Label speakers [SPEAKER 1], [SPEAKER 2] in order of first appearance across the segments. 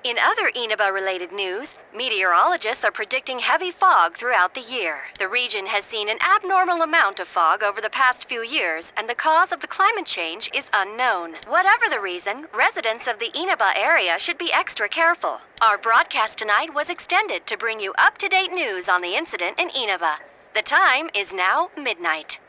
[SPEAKER 1] In other Inaba-related news, meteorologists are predicting heavy fog throughout the year. The region has seen an abnormal amount of fog over the past few years, and the cause of the climate change is unknown. Whatever the reason, residents of the Inaba area should be extra careful. Our broadcast tonight was extended to bring you up-to-date news on the incident in Inaba. The time is now midnight.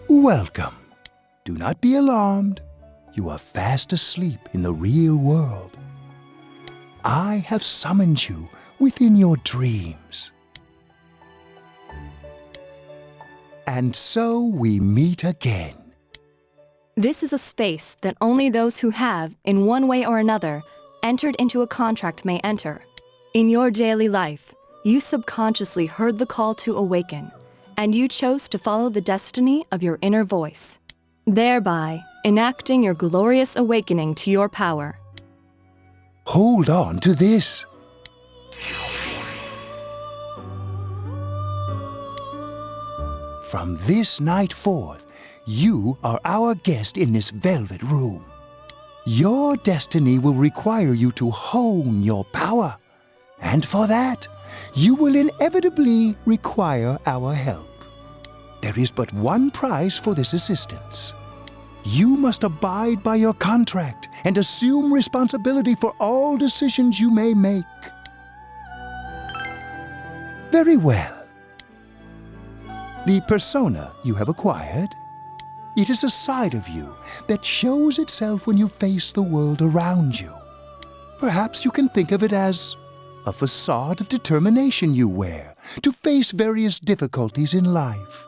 [SPEAKER 2] Welcome. Do not be alarmed. You are fast asleep in the real world. I have summoned you within your dreams. And so we meet again.
[SPEAKER 3] This is a space that only those who have, in one way or another, entered into a contract may enter. In your daily life, you subconsciously heard the call to awaken, and you chose to follow the destiny of your inner voice, thereby enacting your glorious awakening to your power.
[SPEAKER 2] Hold on to this. From this night forth, you are our guest in this velvet room. Your destiny will require you to hone your power, and for that, you will inevitably require our help. There is but one price for this assistance. You must abide by your contract and assume responsibility for all decisions you may make. Very well. The persona you have acquired, it is a side of you that shows itself when you face the world around you. Perhaps you can think of it as a facade of determination you wear to face various difficulties in life.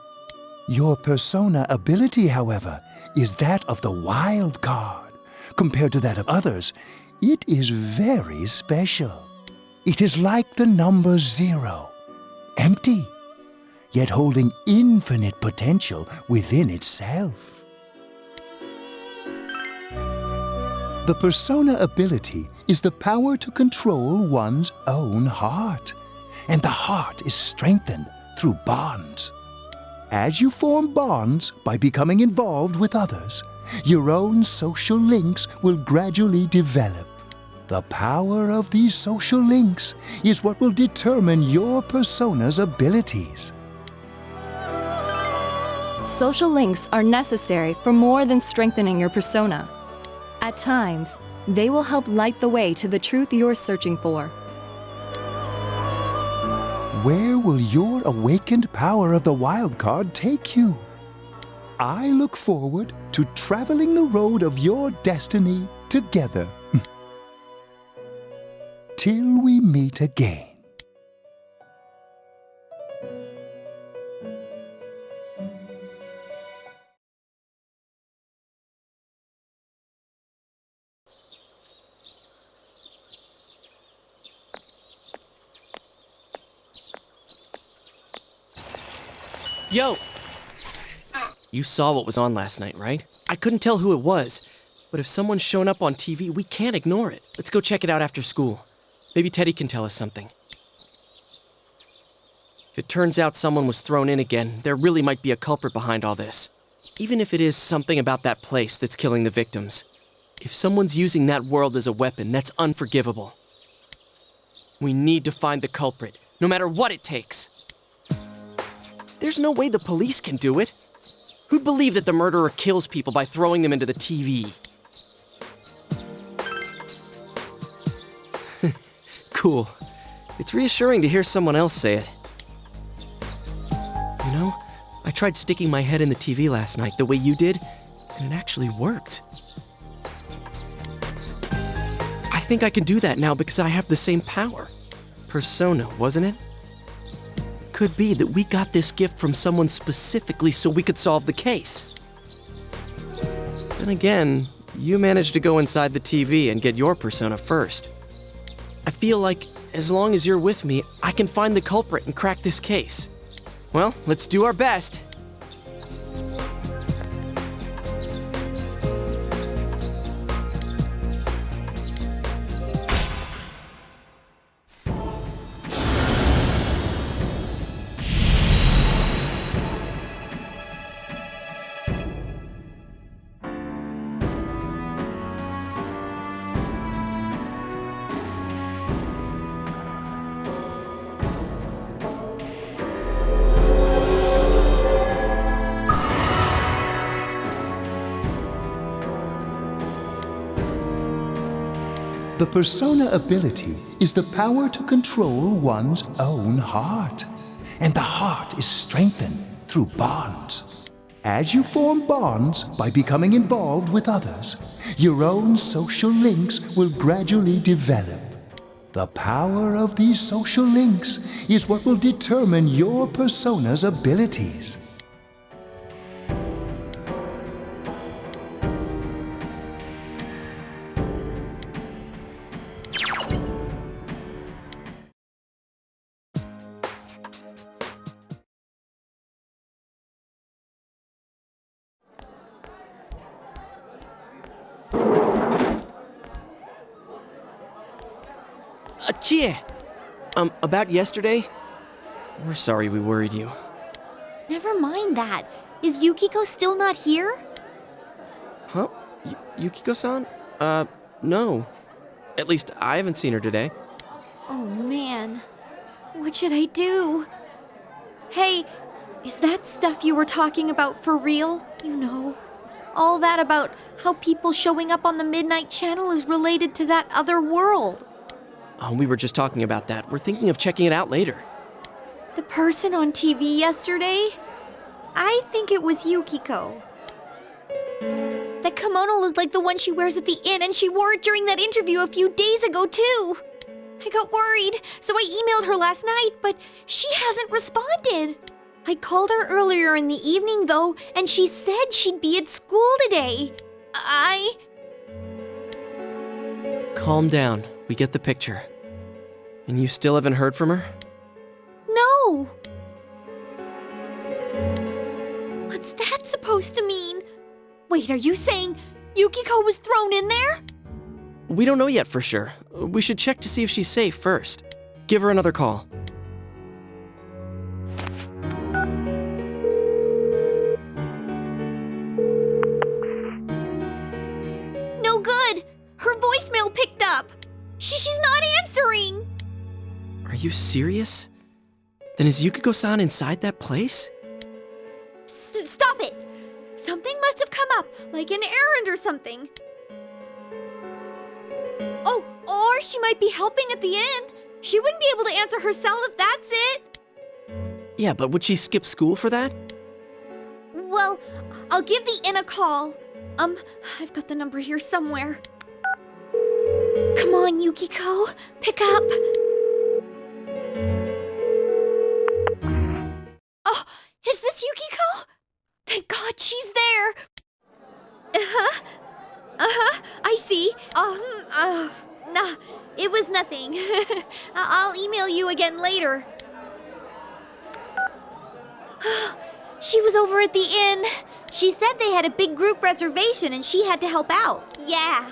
[SPEAKER 2] Your persona ability, however, is that of the wild card. Compared to that of others, it is very special. It is like the number 0, empty, yet holding infinite potential within itself. The persona ability is the power to control one's own heart, and the heart is strengthened through bonds. As you form bonds by becoming involved with others, your own social links will gradually develop. The power of these social links is what will determine your persona's abilities.
[SPEAKER 3] Social links are necessary for more than strengthening your persona. At times, they will help light the way to the truth you're searching for.
[SPEAKER 2] Where will your awakened power of the wild card take you? I look forward to traveling the road of your destiny together. Till we meet again.
[SPEAKER 4] Yo! You saw what was on last night, right? I couldn't tell who it was, but if someone's shown up on TV, we can't ignore it. Let's go check it out after school. Maybe Teddy can tell us something. If it turns out someone was thrown in again, there really might be a culprit behind all this. Even if it is something about that place that's killing the victims. If someone's using that world as a weapon, that's unforgivable. We need to find the culprit, no matter what it takes. There's no way the police can do it. Who'd believe that the murderer kills people by throwing them into the TV? Cool. It's reassuring to hear someone else say it. You know, I tried sticking my head in the TV last night the way you did, and it actually worked. I think I can do that now because I have the same power. Persona, wasn't it? Could be that we got this gift from someone specifically so we could solve the case. Then again, you managed to go inside the TV and get your persona first. I feel like as long as you're with me, I can find the culprit and crack this case. Well, let's do our best.
[SPEAKER 2] The persona ability is the power to control one's own heart. And the heart is strengthened through bonds. As you form bonds by becoming involved with others, your own social links will gradually develop. The power of these social links is what will determine your persona's abilities.
[SPEAKER 4] Chie! About yesterday? We're sorry we worried you.
[SPEAKER 5] Never mind that. Is Yukiko still not here?
[SPEAKER 4] Huh? Yukiko-san? No. At least I haven't seen her today.
[SPEAKER 5] Oh man. What should I do? Hey, is that stuff you were talking about for real? You know, all that about how people showing up on the Midnight Channel is related to that other world.
[SPEAKER 4] Oh, we were just talking about that. We're thinking of checking it out later.
[SPEAKER 5] The person on TV yesterday? I think it was Yukiko. That kimono looked like the one she wears at the inn, and she wore it during that interview a few days ago, too. I got worried, so I emailed her last night, but she hasn't responded. I called her earlier in the evening, though, and she said she'd be at school today.
[SPEAKER 4] Calm down. We get the picture. And you still haven't heard from her?
[SPEAKER 5] No. What's that supposed to mean? Wait, are you saying Yukiko was thrown in there?
[SPEAKER 4] We don't know yet for sure. We should check to see if she's safe first. Give her another call.
[SPEAKER 5] No good. Her voicemail picked up. She's not answering.
[SPEAKER 4] Are you serious? Then is Yukiko-san inside that place?
[SPEAKER 5] Stop it! Something must have come up, like an errand or something. Oh, or she might be helping at the inn. She wouldn't be able to answer herself if that's it.
[SPEAKER 4] Yeah, but would she skip school for that?
[SPEAKER 5] Well, I'll give the inn a call. I've got the number here somewhere. Come on, Yukiko. Pick up. Oh, is this Yukiko? Thank God she's there. I see. Nah, it was nothing. I'll email you again later. She was over at the inn. She said they had a big group reservation and she had to help out. Yeah.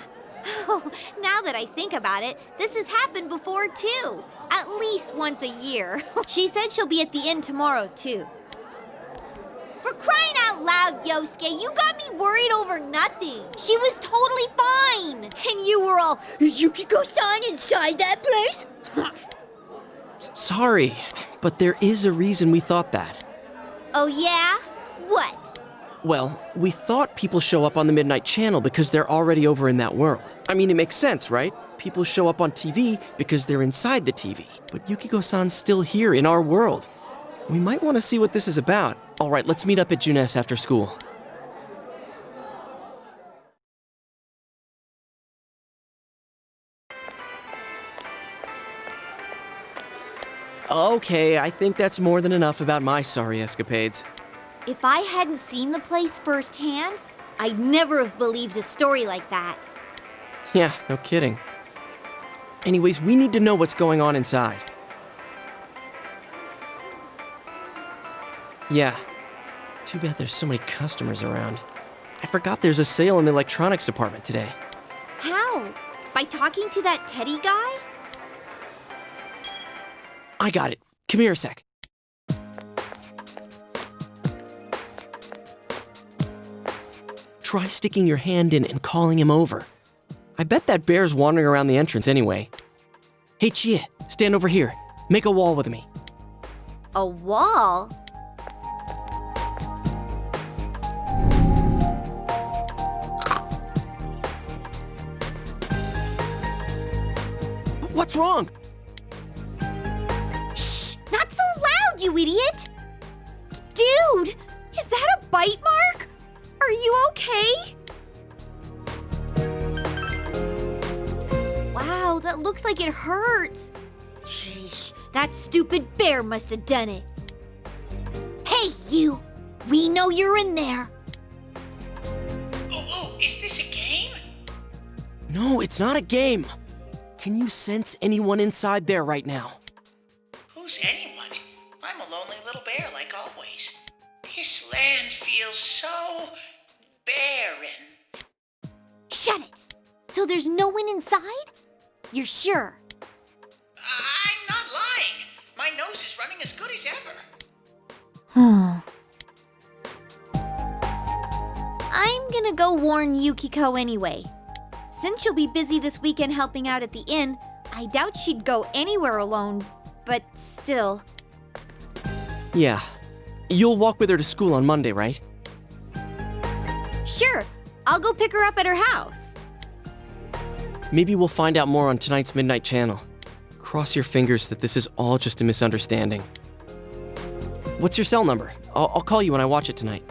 [SPEAKER 5] Oh, now that I think about it, this has happened before too. At least once a year. She said she'll be at the inn tomorrow too. For crying out loud, Yosuke, you got me worried over nothing. She was totally fine. And you were all, is Yukiko-san inside that place?
[SPEAKER 4] Sorry, but there is a reason we thought that.
[SPEAKER 5] Oh yeah? What?
[SPEAKER 4] Well, we thought people show up on the Midnight Channel because they're already over in that world. I mean, it makes sense, right? People show up on TV because they're inside the TV. But Yukiko-san's still here in our world. We might want to see what this is about. All right, let's meet up at Juness after school. Okay, I think that's more than enough about my sorry escapades.
[SPEAKER 5] If I hadn't seen the place firsthand, I'd never have believed a story like that.
[SPEAKER 4] Yeah, no kidding. Anyways, we need to know what's going on inside. Yeah. Too bad there's so many customers around. I forgot there's a sale in the electronics department today.
[SPEAKER 5] How? By talking to that Teddy guy?
[SPEAKER 4] I got it. Come here a sec. Try sticking your hand in and calling him over. I bet that bear's wandering around the entrance anyway. Hey, Chia, stand over here. Make a wall with me.
[SPEAKER 5] A wall?
[SPEAKER 4] What's wrong?
[SPEAKER 5] Shh! Not so loud, you idiot! Dude, is that a bite mark? Are you okay? Wow, that looks like it hurts. Sheesh, that stupid bear must have done it. Hey, you! We know you're in there.
[SPEAKER 6] Oh, is this a game?
[SPEAKER 4] No, it's not a game. Can you sense anyone inside there right now?
[SPEAKER 6] Who's anyone? I'm a lonely little bear like always. This land feels so barren.
[SPEAKER 5] Shut it! So there's no one inside? You're sure?
[SPEAKER 6] I'm not lying. My nose is running as good as ever.
[SPEAKER 5] I'm gonna go warn Yukiko anyway. Since she'll be busy this weekend helping out at the inn, I doubt she'd go anywhere alone, but still.
[SPEAKER 4] Yeah. You'll walk with her to school on Monday, right?
[SPEAKER 5] Sure, I'll go pick her up at her house.
[SPEAKER 4] Maybe we'll find out more on tonight's Midnight Channel. Cross your fingers that this is all just a misunderstanding. What's your cell number? I'll call you when I watch it tonight.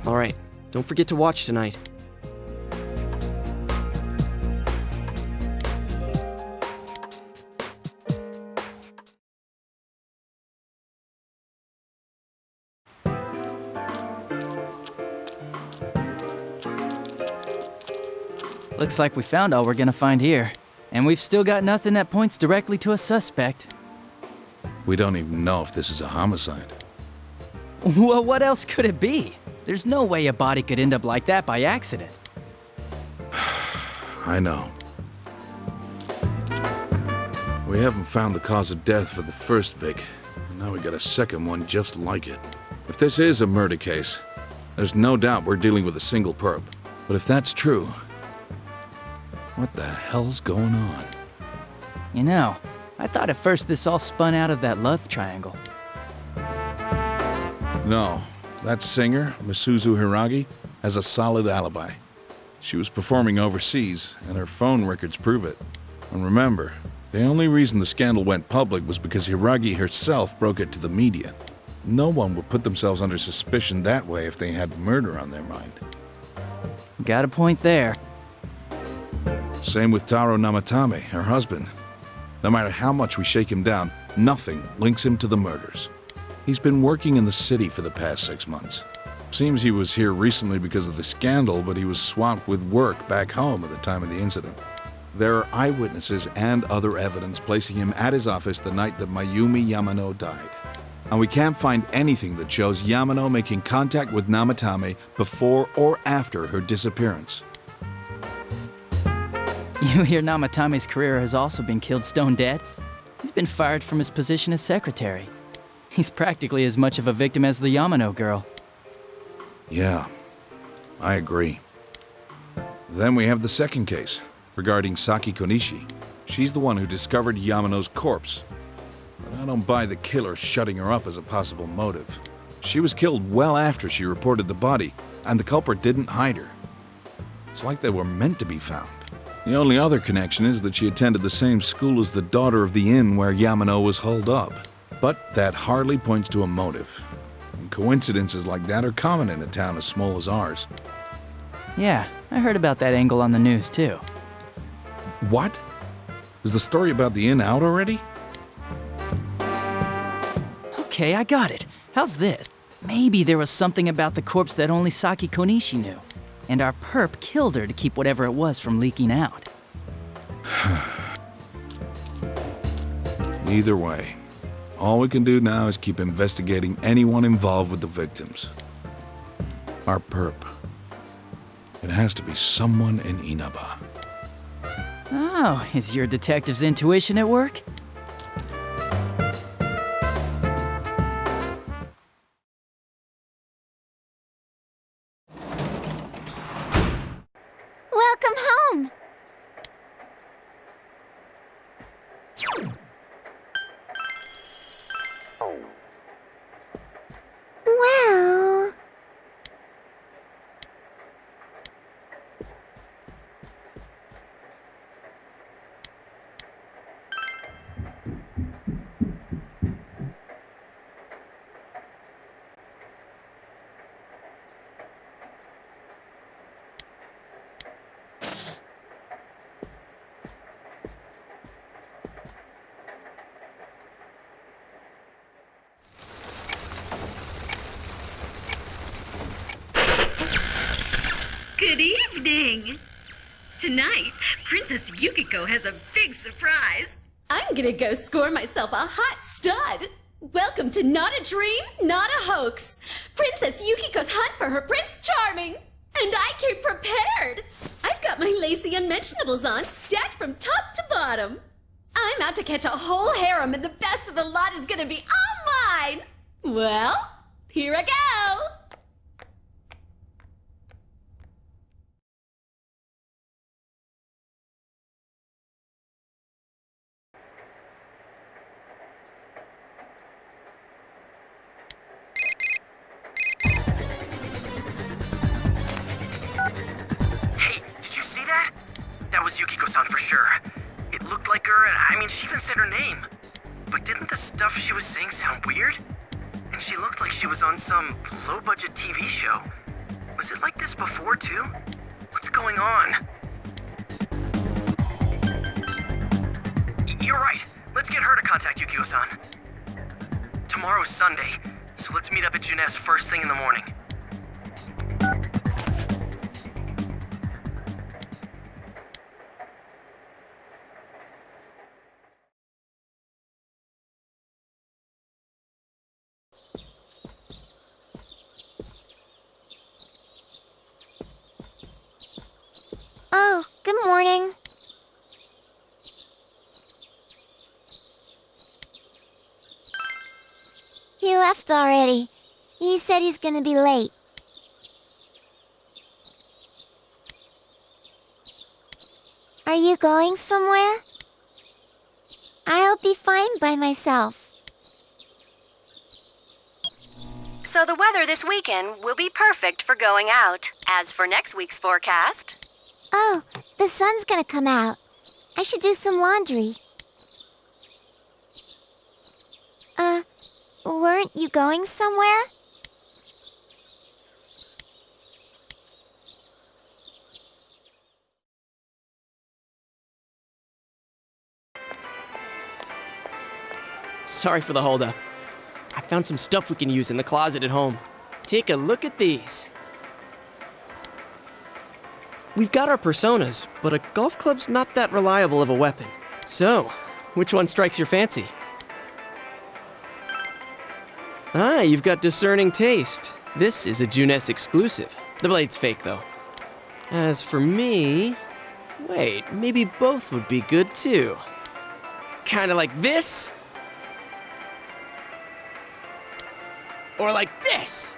[SPEAKER 4] All right, don't forget to watch tonight.
[SPEAKER 7] Looks like we found all we're gonna find here. And we've still got nothing that points directly to a suspect.
[SPEAKER 8] We don't even know if this is a homicide.
[SPEAKER 7] Well, what else could it be? There's no way a body could end up like that by accident.
[SPEAKER 8] I know. We haven't found the cause of death for the first Vic, and now we got a second one just like it. If this is a murder case, there's no doubt we're dealing with a single perp. But if that's true, what the hell's going on?
[SPEAKER 7] You know, I thought at first this all spun out of that love triangle.
[SPEAKER 8] No, that singer, Misuzu Hiragi, has a solid alibi. She was performing overseas, and her phone records prove it. And remember, the only reason the scandal went public was because Hiragi herself broke it to the media. No one would put themselves under suspicion that way if they had murder on their mind.
[SPEAKER 7] Got a point there.
[SPEAKER 8] Same with Taro Namatame, her husband. No matter how much we shake him down, nothing links him to the murders. He's been working in the city for the past 6 months. Seems he was here recently because of the scandal, but he was swamped with work back home at the time of the incident. There are eyewitnesses and other evidence placing him at his office the night that Mayumi Yamano died. And we can't find anything that shows Yamano making contact with Namatame before or after her disappearance.
[SPEAKER 7] You hear Namatame's career has also been killed stone dead? He's been fired from his position as secretary. He's practically as much of a victim as the Yamano girl.
[SPEAKER 8] Yeah, I agree. Then we have the second case, regarding Saki Konishi. She's the one who discovered Yamano's corpse. But I don't buy the killer shutting her up as a possible motive. She was killed well after she reported the body, and the culprit didn't hide her. It's like they were meant to be found. The only other connection is that she attended the same school as the daughter of the inn where Yamano was holed up. But that hardly points to a motive. And coincidences like that are common in a town as small as ours.
[SPEAKER 7] Yeah, I heard about that angle on the news too.
[SPEAKER 8] What? Is the story about the inn out already?
[SPEAKER 7] Okay, I got it. How's this? Maybe there was something about the corpse that only Saki Konishi knew, and our perp killed her to keep whatever it was from leaking out.
[SPEAKER 8] Either way, all we can do now is keep investigating anyone involved with the victims. Our perp. It has to be someone in Inaba.
[SPEAKER 7] Oh, is your detective's intuition at work?
[SPEAKER 5] Welcome home. Well...
[SPEAKER 9] Good evening! Tonight, Princess Yukiko has a big surprise. I'm gonna go score myself a hot stud. Welcome to Not a Dream, Not a Hoax. Princess Yukiko's hunt for her Prince Charming. And I came prepared. I've got my lacy unmentionables on, stacked from top to bottom. I'm out to catch a whole harem, and the best of the lot is gonna be all mine. Well, here I go.
[SPEAKER 10] That was Yukiko-san for sure. It looked like her, and I mean, she even said her name. But didn't the stuff she was saying sound weird? And she looked like she was on some low-budget TV show. Was it like this before, too? What's going on? You're right. Let's get her to contact Yukiko-san. Tomorrow's Sunday, so let's meet up at Juness first thing in the morning.
[SPEAKER 5] Oh, good morning. He left already. He said he's gonna be late. Are you going somewhere? I'll be fine by myself.
[SPEAKER 1] So the weather this weekend will be perfect for going out. As for next week's forecast...
[SPEAKER 5] Oh, the sun's gonna come out. I should do some laundry. Weren't you going somewhere?
[SPEAKER 4] Sorry for the holdup. I found some stuff we can use in the closet at home. Take a look at these. We've got our personas, but a golf club's not that reliable of a weapon. So, which one strikes your fancy? Ah, you've got discerning taste. This is a Juness exclusive. The blade's fake, though. As for me... Wait, maybe both would be good, too. Kinda like this? Or like this?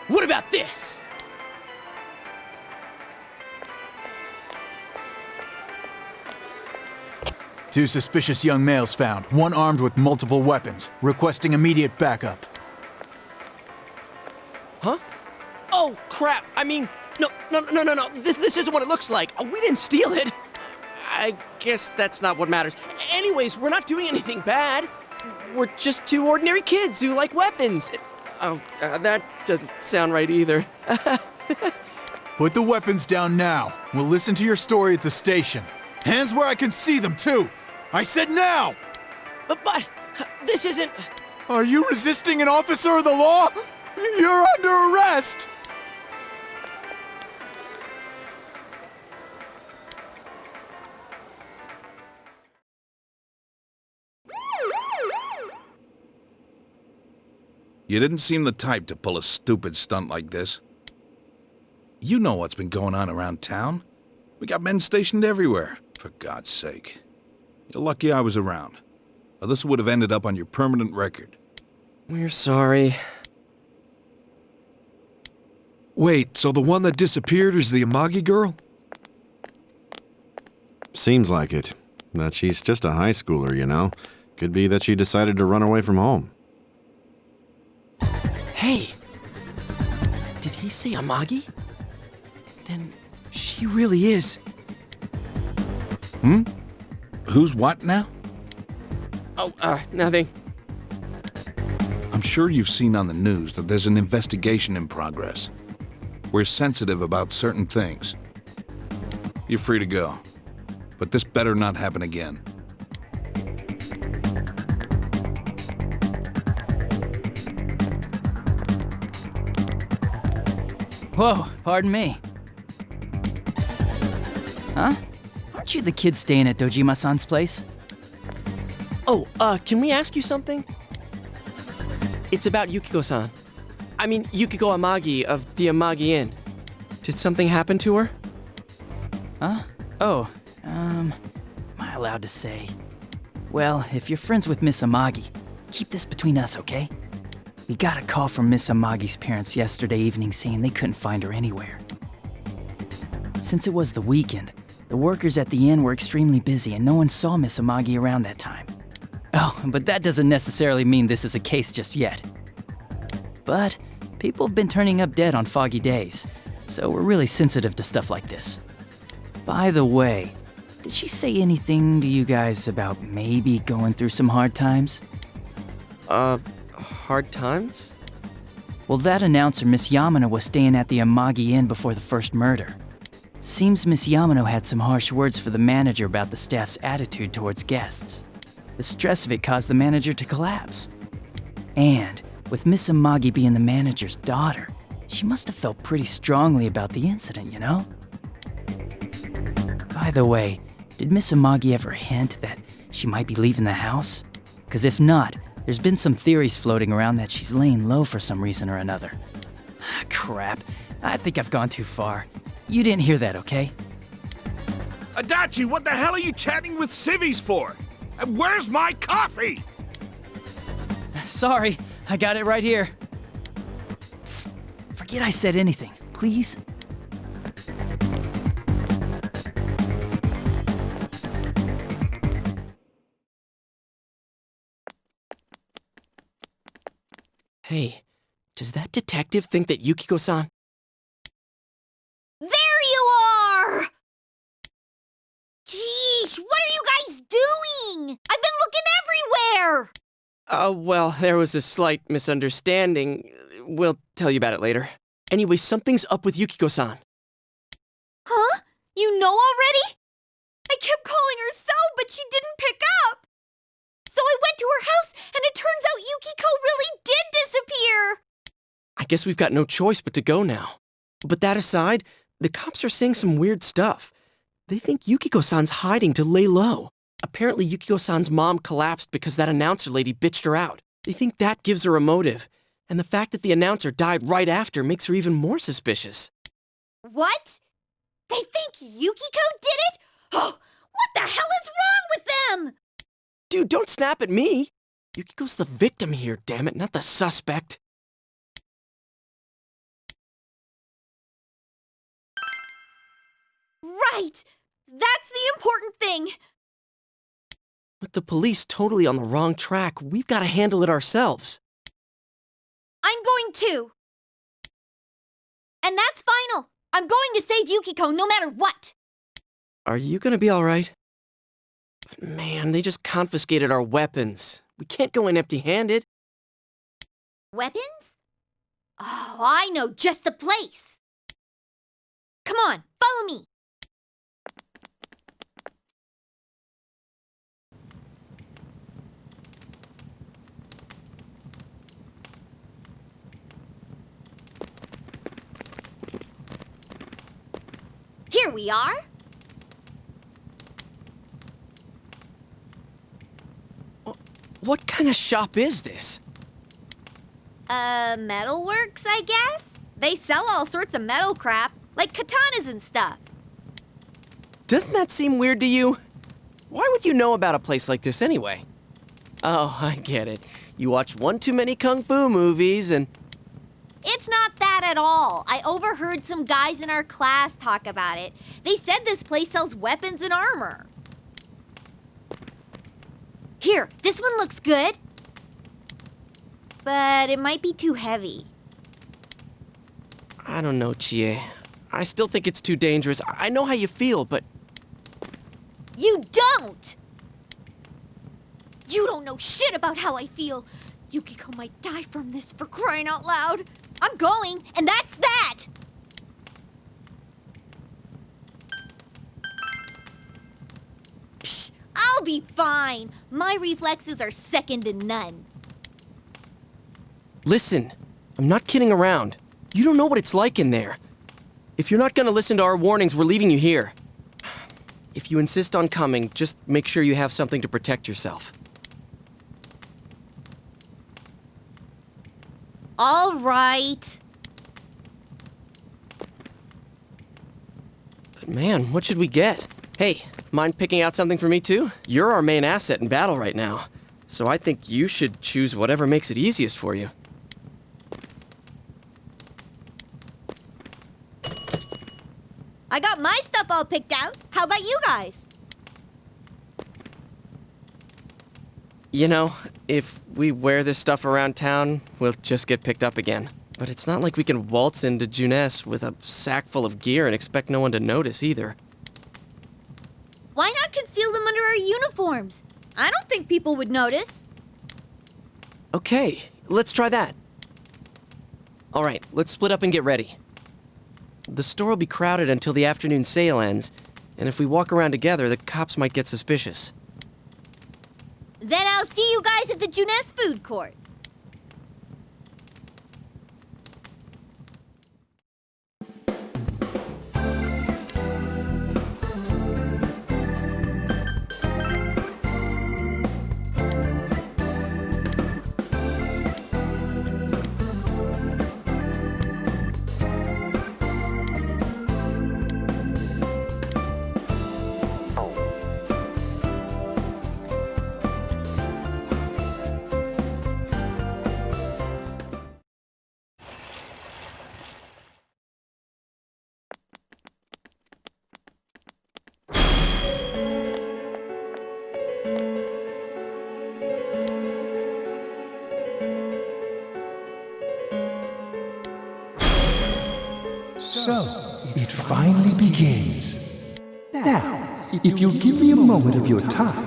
[SPEAKER 4] What about this?
[SPEAKER 11] Two suspicious young males found, one armed with multiple weapons, requesting immediate backup.
[SPEAKER 4] Huh? Oh, crap! I mean, No. This isn't what it looks like. We didn't steal it. I guess that's not what matters. Anyways, we're not doing anything bad. We're just two ordinary kids who like weapons. Oh, that doesn't sound right either.
[SPEAKER 11] Put the weapons down now. We'll listen to your story at the station. Hands where I can see them, too. I said now!
[SPEAKER 4] But this isn't...
[SPEAKER 11] Are you resisting an officer of the law? You're under arrest!
[SPEAKER 8] You didn't seem the type to pull a stupid stunt like this. You know what's been going on around town. We got men stationed everywhere, for God's sake. You're lucky I was around, or this would have ended up on your permanent record.
[SPEAKER 4] We're sorry.
[SPEAKER 12] Wait, so the one that disappeared is the Amagi girl?
[SPEAKER 13] Seems like it. But she's just a high schooler, you know. Could be that she decided to run away from home.
[SPEAKER 4] Hey! Did he say Amagi? Then she really is.
[SPEAKER 8] Who's what now?
[SPEAKER 4] Oh, nothing.
[SPEAKER 8] I'm sure you've seen on the news that there's an investigation in progress. We're sensitive about certain things. You're free to go. But this better not happen again.
[SPEAKER 7] Whoa, pardon me. Huh? Aren't you the kid staying at Dojima-san's place?
[SPEAKER 4] Oh, can we ask you something? It's about Yukiko-san. I mean, Yukiko Amagi of the Amagi Inn. Did something happen to her?
[SPEAKER 7] Huh? Oh, am I allowed to say? Well, if you're friends with Miss Amagi, keep this between us, okay? We got a call from Miss Amagi's parents yesterday evening saying they couldn't find her anywhere. Since it was the weekend, the workers at the inn were extremely busy and no one saw Miss Amagi around that time. Oh, but that doesn't necessarily mean this is a case just yet. But people have been turning up dead on foggy days, so we're really sensitive to stuff like this. By the way, did she say anything to you guys about maybe going through some hard times?
[SPEAKER 4] Hard times?
[SPEAKER 7] Well, that announcer, Miss Yamano, was staying at the Amagi Inn before the first murder. Seems Miss Yamano had some harsh words for the manager about the staff's attitude towards guests. The stress of it caused the manager to collapse. And with Miss Amagi being the manager's daughter, she must have felt pretty strongly about the incident, you know? By the way, did Miss Amagi ever hint that she might be leaving the house? 'Cause if not, there's been some theories floating around that she's laying low for some reason or another. Crap, I think I've gone too far. You didn't hear that, okay?
[SPEAKER 8] Adachi, what the hell are you chatting with civvies for? And where's my coffee?
[SPEAKER 7] Sorry, I got it right here. Psst, forget I said anything, please.
[SPEAKER 4] Hey, does that detective think that Yukiko-san...
[SPEAKER 5] There you are! Jeez, what are you guys doing? I've been looking everywhere!
[SPEAKER 4] Well, there was a slight misunderstanding. We'll tell you about it later. Anyway, something's up with Yukiko-san.
[SPEAKER 5] Huh? You know already? I kept calling her so, but she didn't pick up. So I went to her house, and it turns out Yukiko really did disappear.
[SPEAKER 4] I guess we've got no choice but to go now. But that aside, the cops are saying some weird stuff. They think Yukiko-san's hiding to lay low. Apparently Yukiko-san's mom collapsed because that announcer lady bitched her out. They think that gives her a motive. And the fact that the announcer died right after makes her even more suspicious.
[SPEAKER 5] What? They think Yukiko did it? Oh, what the hell is wrong with them?
[SPEAKER 4] Dude, don't snap at me. Yukiko's the victim here, damn it, not the suspect.
[SPEAKER 5] Right! That's the important thing!
[SPEAKER 4] With the police totally on the wrong track, we've got to handle it ourselves.
[SPEAKER 5] I'm going too. And that's final. I'm going to save Yukiko no matter what.
[SPEAKER 4] Are you gonna be alright? But man, they just confiscated our weapons. We can't go in empty-handed.
[SPEAKER 5] Weapons? Oh, I know just the place. Come on, follow me. Here we are.
[SPEAKER 4] What kind of shop is this?
[SPEAKER 5] Metalworks, I guess? They sell all sorts of metal crap, like katanas and stuff.
[SPEAKER 4] Doesn't that seem weird to you? Why would you know about a place like this anyway? Oh, I get it. You watch one too many kung fu movies and...
[SPEAKER 5] It's not that at all. I overheard some guys in our class talk about it. They said this place sells weapons and armor. Here, this one looks good. But it might be too heavy.
[SPEAKER 4] I don't know, Chie. I still think it's too dangerous. I know how you feel, but...
[SPEAKER 5] You don't! You don't know shit about how I feel. Yukiko might die from this, for crying out loud. I'm going, and that's that! Psh, I'll be fine. My reflexes are second to none.
[SPEAKER 4] Listen, I'm not kidding around. You don't know what it's like in there. If you're not gonna listen to our warnings, we're leaving you here. If you insist on coming, just make sure you have something to protect yourself.
[SPEAKER 5] All right.
[SPEAKER 4] But man, what should we get? Hey, mind picking out something for me too? You're our main asset in battle right now, so I think you should choose whatever makes it easiest for you.
[SPEAKER 5] I got my stuff all picked out. How about you guys?
[SPEAKER 4] You know, if we wear this stuff around town, we'll just get picked up again. But it's not like we can waltz into Juness with a sack full of gear and expect no one to notice either.
[SPEAKER 5] Why not conceal them under our uniforms? I don't think people would notice.
[SPEAKER 4] Okay, let's try that. All right, let's split up and get ready. The store will be crowded until the afternoon sale ends, and if we walk around together, the cops might get suspicious.
[SPEAKER 5] Then I'll see you guys at the Juness food court.
[SPEAKER 2] So, it finally begins. Now, if you'll give me a moment of your time.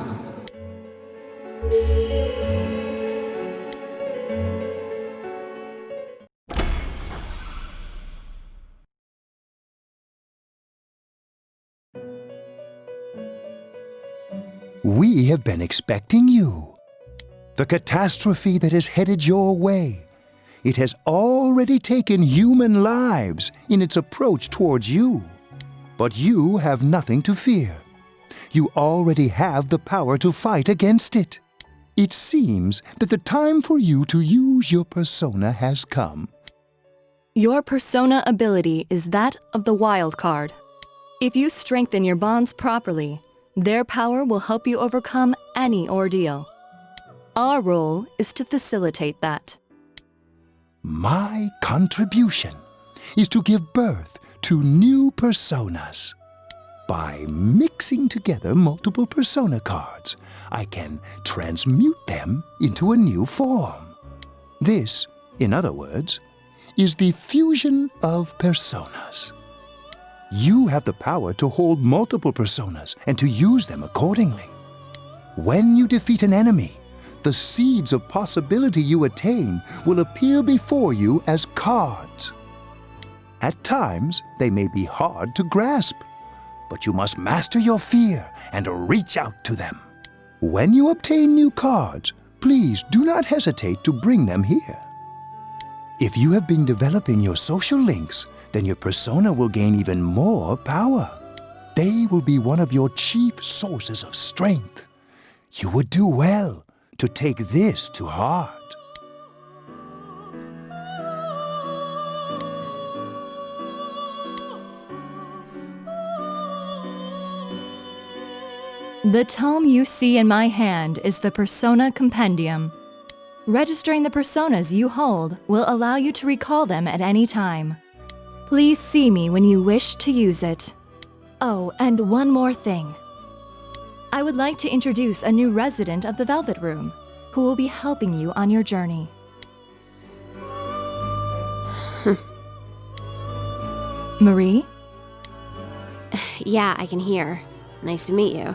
[SPEAKER 2] We have been expecting you. The catastrophe that is headed your way. It has already taken human lives in its approach towards you. But you have nothing to fear. You already have the power to fight against it. It seems that the time for you to use your persona has come.
[SPEAKER 3] Your persona ability is that of the wild card. If you strengthen your bonds properly, their power will help you overcome any ordeal. Our role is to facilitate that.
[SPEAKER 2] My contribution is to give birth to new personas. By mixing together multiple persona cards, I can transmute them into a new form. This, in other words, is the fusion of personas. You have the power to hold multiple personas and to use them accordingly. When you defeat an enemy, the seeds of possibility you attain will appear before you as cards. At times, they may be hard to grasp, but you must master your fear and reach out to them. When you obtain new cards, please do not hesitate to bring them here. If you have been developing your social links, then your persona will gain even more power. They will be one of your chief sources of strength. You would do well to take this to heart.
[SPEAKER 3] The tome you see in my hand is the Persona Compendium. Registering the personas you hold will allow you to recall them at any time. Please see me when you wish to use it. Oh, and one more thing. I would like to introduce a new resident of the Velvet Room, who will be helping you on your journey. Marie?
[SPEAKER 14] Yeah, I can hear. Nice to meet you.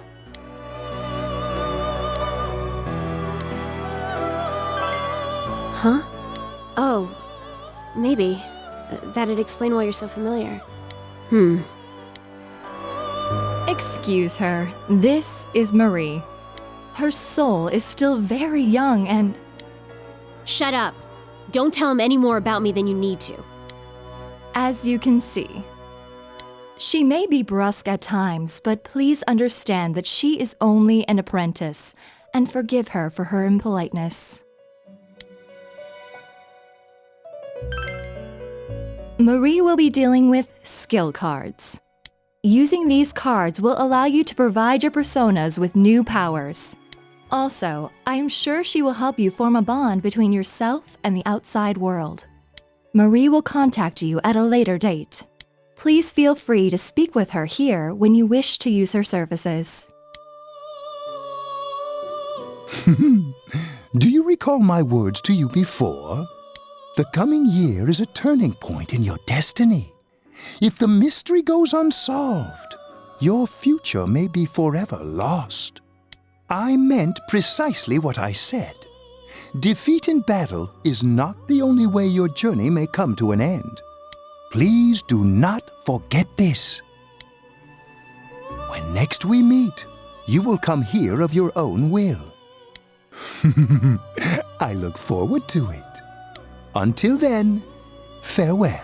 [SPEAKER 14] Huh? Oh, maybe. That'd explain why you're so familiar.
[SPEAKER 3] Excuse her. This is Marie. Her soul is still very young and...
[SPEAKER 14] Shut up. Don't tell him any more about me than you need to.
[SPEAKER 3] As you can see. She may be brusque at times, but please understand that she is only an apprentice, and forgive her for her impoliteness. Marie will be dealing with skill cards. Using these cards will allow you to provide your personas with new powers. Also, I am sure she will help you form a bond between yourself and the outside world. Marie will contact you at a later date. Please feel free to speak with her here when you wish to use her services.
[SPEAKER 2] Do you recall my words to you before? The coming year is a turning point in your destiny. If the mystery goes unsolved, your future may be forever lost. I meant precisely what I said. Defeat in battle is not the only way your journey may come to an end. Please do not forget this. When next we meet, you will come here of your own will. I look forward to it. Until then, farewell.